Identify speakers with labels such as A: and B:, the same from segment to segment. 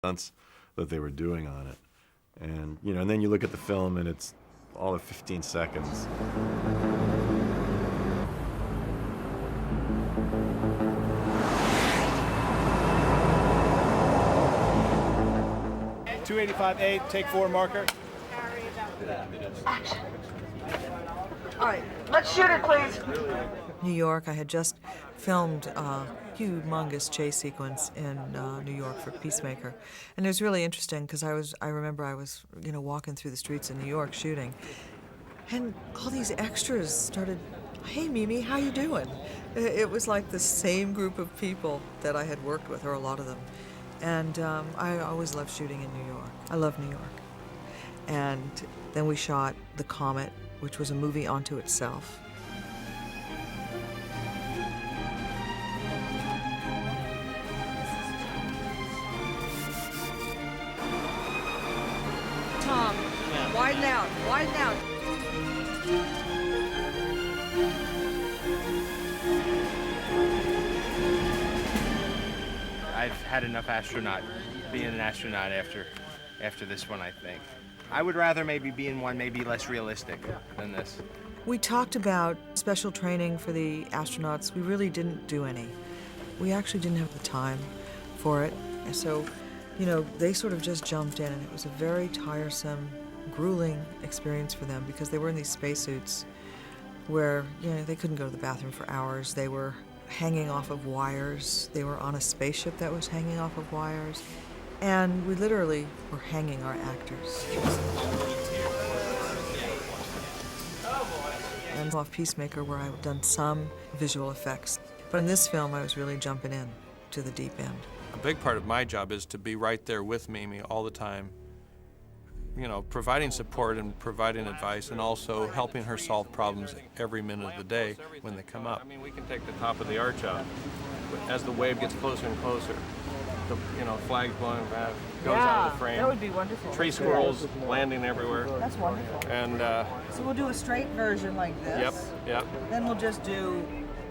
A: stunts that they were doing on it. And, you know, and then you look at the film and it's all of 15 seconds.
B: .285A, take 4 marker.
C: Action. All right, let's shoot it, please.
D: New York, I had just filmed a humongous chase sequence in New York for Peacemaker. And it was really interesting because I remember I was, you know, walking through the streets in New York shooting. And all these extras started, "Hey, Mimi, how you doing?" It was like the same group of people that I had worked with, or a lot of them. And I always loved shooting in New York. I love New York. And then we shot The Comet, which was a movie onto itself. Tom, widen out, widen out.
E: I've had enough being an astronaut after this one, I think. I would rather maybe be in one maybe less realistic than this.
D: We talked about special training for the astronauts. We really didn't do any. We actually didn't have the time for it. And so, you know, they sort of just jumped in, and it was a very tiresome, grueling experience for them because they were in these spacesuits where, you know, they couldn't go to the bathroom for hours. They were hanging off of wires. They were on a spaceship that was hanging off of wires. And we literally were hanging our actors. And off Peacemaker, where I've done some visual effects. But in this film, I was really jumping in to the deep end.
F: A big part of my job is to be right there with Mimi all the time, you know, providing support and providing advice, and also helping her solve problems every minute of the day when they come up. I mean, we can take the top of the arch out. As the wave gets closer and closer, the, you know, flags blowing back, goes out of the frame.
C: That would be wonderful.
F: Tree squirrels landing everywhere.
C: That's wonderful.
F: And
C: So we'll do a straight version like this.
F: Yep.
C: Then we'll just do...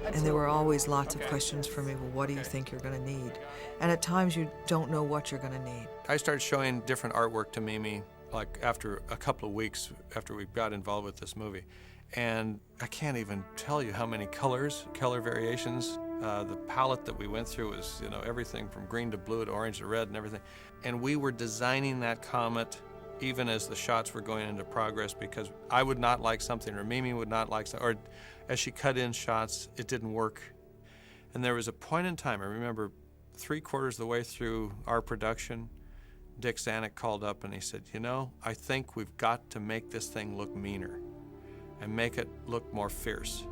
D: And there were always lots of questions for me. Well, what do you think you're going to need? And at times you don't know what you're going to need.
F: I started showing different artwork to Mimi, like after a couple of weeks after we got involved with this movie. And I can't even tell you how many color variations. The palette that we went through was, you know, everything from green to blue to orange to red and everything. And we were designing that comet even as the shots were going into progress, because I would not like something, or Mimi would not like something, or as she cut in shots, it didn't work. And there was a point in time, I remember 3/4 of the way through our production, Dick Zanuck called up and he said, "You know, I think we've got to make this thing look meaner and make it look more fierce,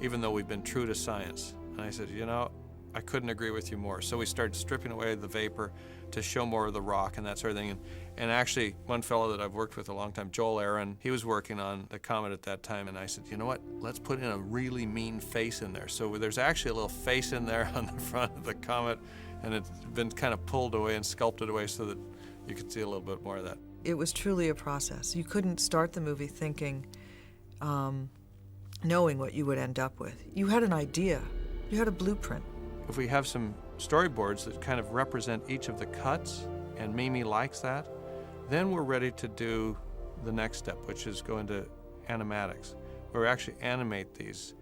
F: even though we've been true to science." And I said, "You know, I couldn't agree with you more." So we started stripping away the vapor to show more of the rock and that sort of thing. And actually, one fellow that I've worked with a long time, Joel Aaron, he was working on the Comet at that time, and I said, "You know what, let's put in a really mean face in there." So there's actually a little face in there on the front of the Comet, and it's been kind of pulled away and sculpted away so that you could see a little bit more of that.
D: It was truly a process. You couldn't start the movie thinking, knowing what you would end up with. You had an idea. You had a blueprint.
F: If we have some storyboards that kind of represent each of the cuts, and Mimi likes that, then we're ready to do the next step, which is go into animatics, where we actually animate these.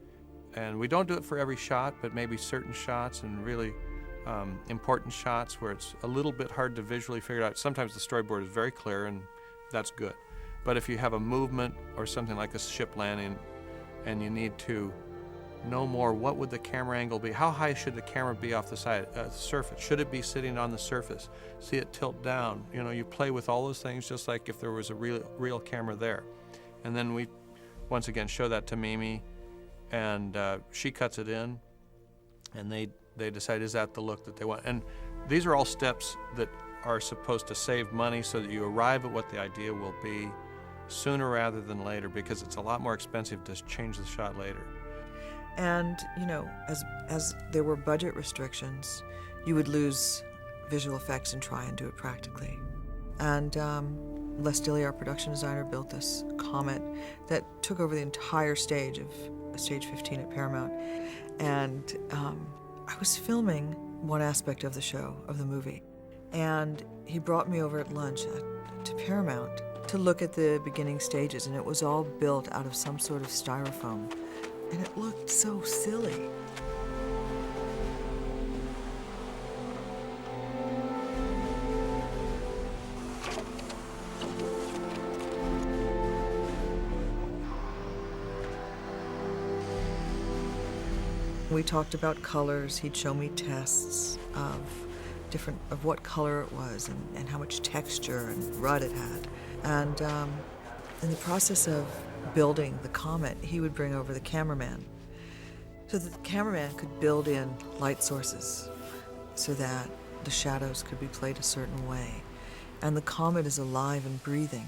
F: And we don't do it for every shot, but maybe certain shots and really important shots where it's a little bit hard to visually figure out. Sometimes the storyboard is very clear, and that's good. But if you have a movement or something like a ship landing, and you need to know more, what would the camera angle be? How high should the camera be off the side, the surface? Should it be sitting on the surface? See it tilt down. You know, you play with all those things just like if there was a real camera there. And then we, once again, show that to Mimi, and she cuts it in, and they decide, is that the look that they want? And these are all steps that are supposed to save money so that you arrive at what the idea will be sooner rather than later, because it's a lot more expensive to change the shot later.
D: And, you know, as there were budget restrictions, you would lose visual effects and try and do it practically. And Les Dilly, our production designer, built this Comet that took over the entire stage of Stage 15 at Paramount. And I was filming one aspect of the show, of the movie, And he brought me over at lunch to Paramount to look at the beginning stages, and it was all built out of some sort of styrofoam. And it looked so silly. We talked about colors. He'd show me tests of what color it was and how much texture and rut it had. And in the process of building the comet, he would bring over the cameraman so that the cameraman could build in light sources so that the shadows could be played a certain way. And the comet is alive and breathing,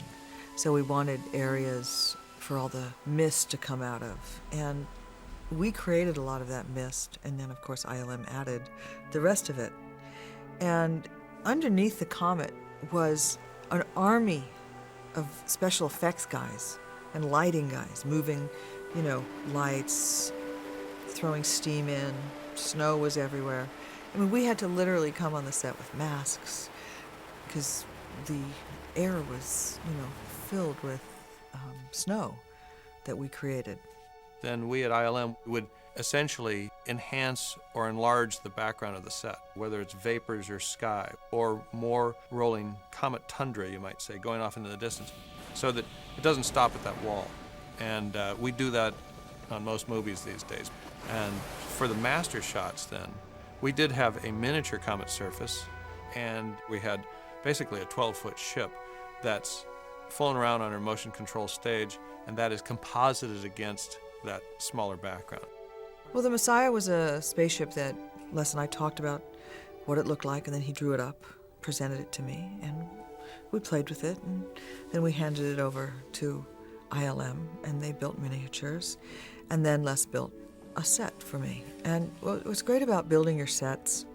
D: so we wanted areas for all the mist to come out of. And we created a lot of that mist, and then of course ILM added the rest of it. And underneath the comet was an army of special effects guys and lighting guys moving, lights, throwing steam in, snow was everywhere. I mean, we had to literally come on the set with masks because the air was, filled with snow that we created.
F: Then we at ILM would essentially enhance or enlarge the background of the set, whether it's vapors or sky, or more rolling comet tundra, you might say, going off into the distance, so that it doesn't stop at that wall. And we do that on most movies these days. And for the master shots then, we did have a miniature comet surface, and we had basically a 12-foot ship that's flown around on our motion control stage, and that is composited against that smaller background.
D: Well, the Messiah was a spaceship that Les and I talked about what it looked like, and then he drew it up, presented it to me, and we played with it, and then we handed it over to ILM, and they built miniatures, and then Les built a set for me. And what's great about building your sets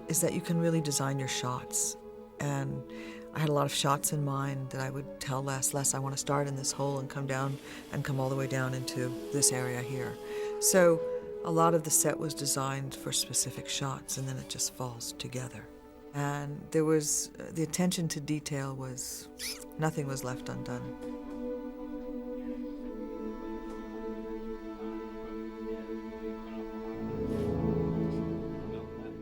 D: is that you can really design your shots. And I had a lot of shots in mind that I would tell Les, I want to start in this hole and come down and come all the way down into this area here. So a lot of the set was designed for specific shots, and then it just falls together. And there was, the attention to detail was, nothing was left undone.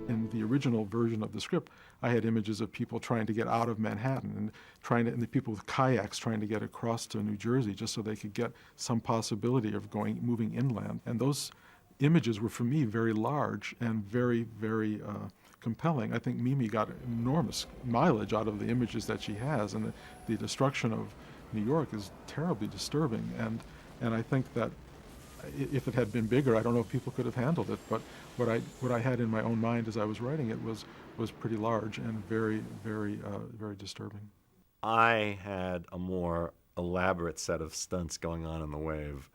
G: In the original version of the script, I had images of people trying to get out of Manhattan and the people with kayaks trying to get across to New Jersey just so they could get some possibility of moving inland. And those images were, for me, very large and very, very compelling. I think Mimi got enormous mileage out of the images that she has, and the destruction of New York is terribly disturbing. And I think that if it had been bigger, I don't know if people could have handled it, but what I had in my own mind as I was writing it was pretty large and very, very, very disturbing.
A: I had a more elaborate set of stunts going on in the wave,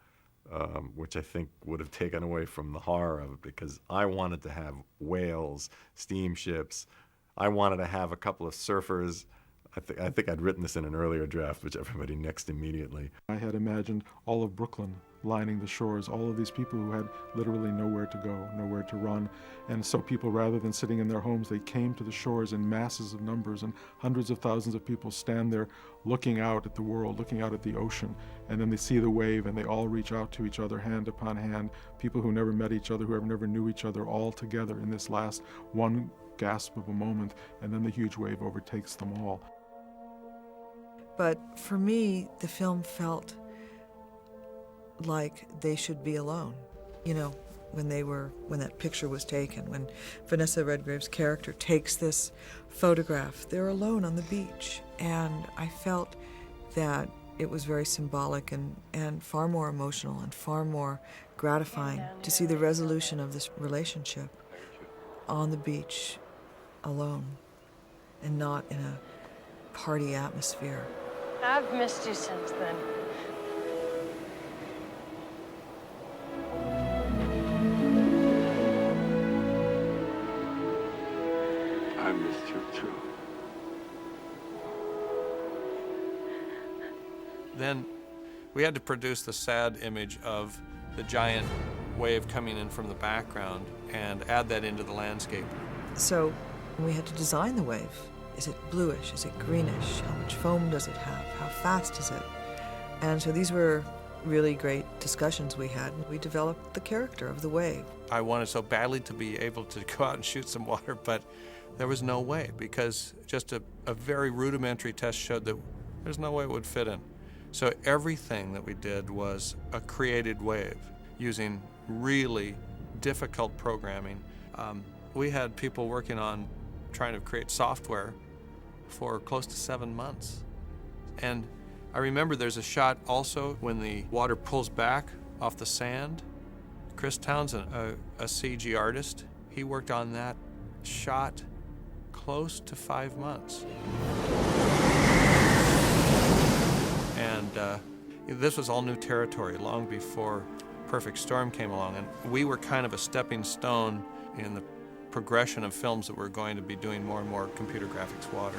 A: which I think would have taken away from the horror of it, because I wanted to have whales, steamships. I wanted to have a couple of surfers. I think I'd written this in an earlier draft, which everybody nixed immediately.
G: I had imagined all of Brooklyn lining the shores, all of these people who had literally nowhere to go, nowhere to run. And so people, rather than sitting in their homes, they came to the shores in masses of numbers, and hundreds of thousands of people stand there looking out at the world, looking out at the ocean. And then they see the wave, and they all reach out to each other, hand upon hand, people who never met each other, who never knew each other, all together in this last one gasp of a moment, and then the huge wave overtakes them all.
D: But for me, the film felt like they should be alone. When that picture was taken, when Vanessa Redgrave's character takes this photograph, they're alone on the beach. And I felt that it was very symbolic and far more emotional and far more gratifying to see the resolution of this relationship on the beach, alone, and not in a party atmosphere.
H: I've missed you since then.
I: I missed you too.
F: Then we had to produce the sad image of the giant wave coming in from the background and add that into the landscape.
D: So And we had to design the wave. Is it bluish? Is it greenish? How much foam does it have? How fast is it? And so these were really great discussions we had. We developed the character of the wave.
F: I wanted so badly to be able to go out and shoot some water, but there was no way, because just a very rudimentary test showed that there's no way it would fit in. So everything that we did was a created wave using really difficult programming. We had people working on trying to create software for close to 7 months. And I remember there's a shot also when the water pulls back off the sand. Chris Townsend, a CG artist, he worked on that shot close to 5 months. And this was all new territory long before Perfect Storm came along, and we were kind of a stepping stone in the progression of films that were going to be doing more and more computer graphics water.